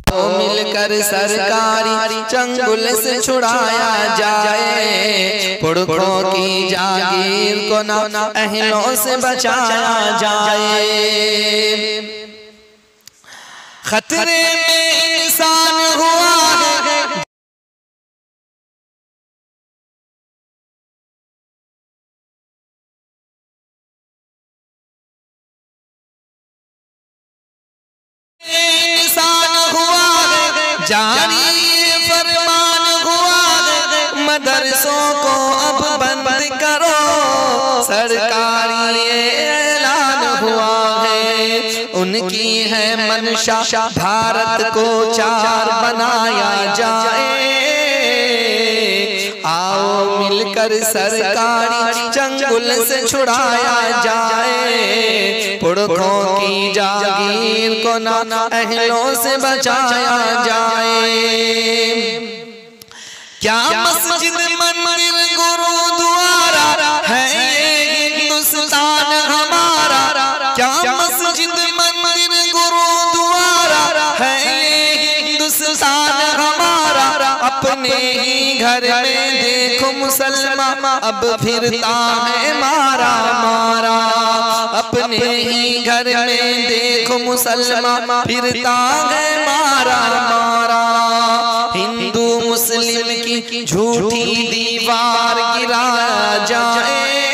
मिलकर सरकारी चंगुल से छुड़ाया जाए, पुरखों की जागीर को ना अहलों से बचाया जाए। खतरे में इंसान हुआ है, जारी फरमान हुआ है, मदरसों को अब बंद करो, सरकारी ऐलान हुआ है। उनकी है मंशा भारत को चार बनाया जाए, आओ मिलकर सरकारी चंगुल से छुड़ाया जाए, पुरखों की जागीर को ना अहलों से बचाया जाए। क्या मस्जिद मंदिर गुरुद्वारा है ये हिंदुस्तान हमारा, क्या मस्जिद मंदिर गुरुद्वारा है ये हिंदुस्तान हमारा। अपने ही घर में देखो मुसलमान अब फिरता है मारा मारा, अपने ही घर में देखो मुसलमान फिरता है मारा मारा। हिंदू मुस्लिम की झूठी दीवार गिराया जाए,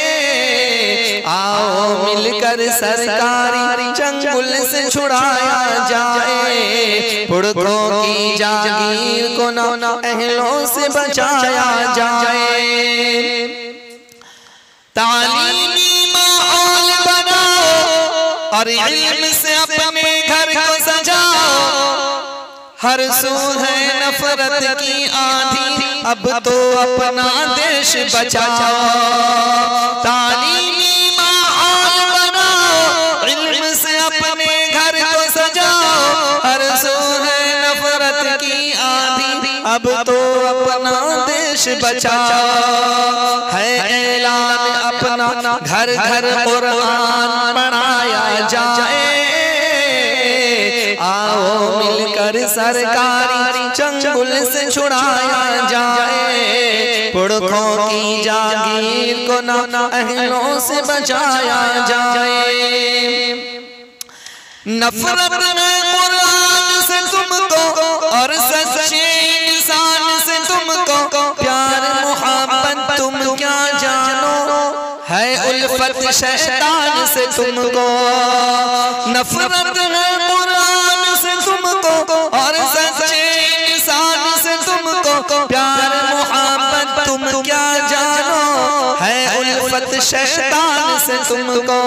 आओ मिलकर सरकारी चंगुल से छुड़ाया जाए, पुरखों की जागीर को ना अहलों से बचाया जाए। तालीमी माहौल बनाओ और इल्म से अपने घर को सजाओ, हर सू है नफरत की आंधी, अब तो अपना देश बचाओ। तालीमी माहौल बनाओ, इल्म से अपने घर को सजाओ, हर सू है नफरत की आंधी, अब तो अपना देश बचाओ। है ऐलान अपना घर घर कुरान पढ़ाया जाए, आओ मिलकर सरकारी चंगुल से छुड़ाया जाए, पुरखों की जागीर को ना अहलों से बचाया जाए। नफरत है कुरान से तुमको और सच्चे इंसान से तुमको, प्यार मोहब्बत तुम क्या जानो, है उल्फत शैतान से तुमको। नफरत है कुरान से तुमको और सच्चे इंसान से तुमको, प्यार मोहब्बत तुम क्या जानो, है उल्फत शैतान से तुमको।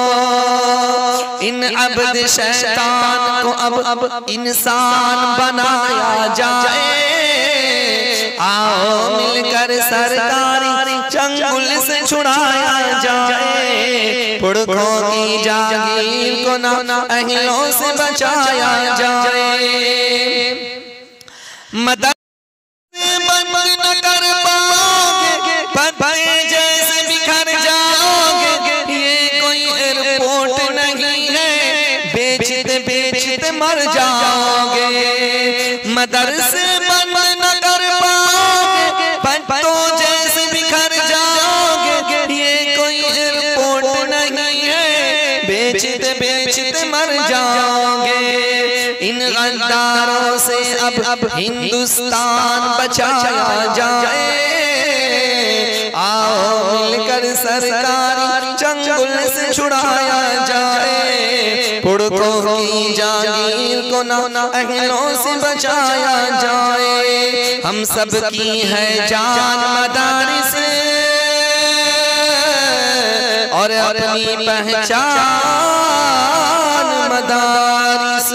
इन अब्द शैतान को अब इंसान बनाया जाए, आओ मिलकर सरकारी चंगुल से छुड़ाया जाए, पुरखों की जागीर को ना अहलों से बचाया जाए। मदद बंद न कर पाओगे, पत्ते जैसे बिखर जाओगे, ये कोई एयरपोर्ट नहीं है, बेचते बेचते मर जाओगे। मदरसे बंद न कर पाओगे, पत्तों जैसे बिखर जाओगे, ये कोई एयरपोर्ट नहीं है, बेचते बेचते मर जाओगे। इन गद्दारों से अब हिंदुस्तान बचाया जाए, आओ मिलकर सरकारी चंगुल से छुड़ाया जाए, पुरखों की जागीर को ना अहलों से बचाया जाए। हम सब की है जान मदारिस और अपनी पहचान मदारिस।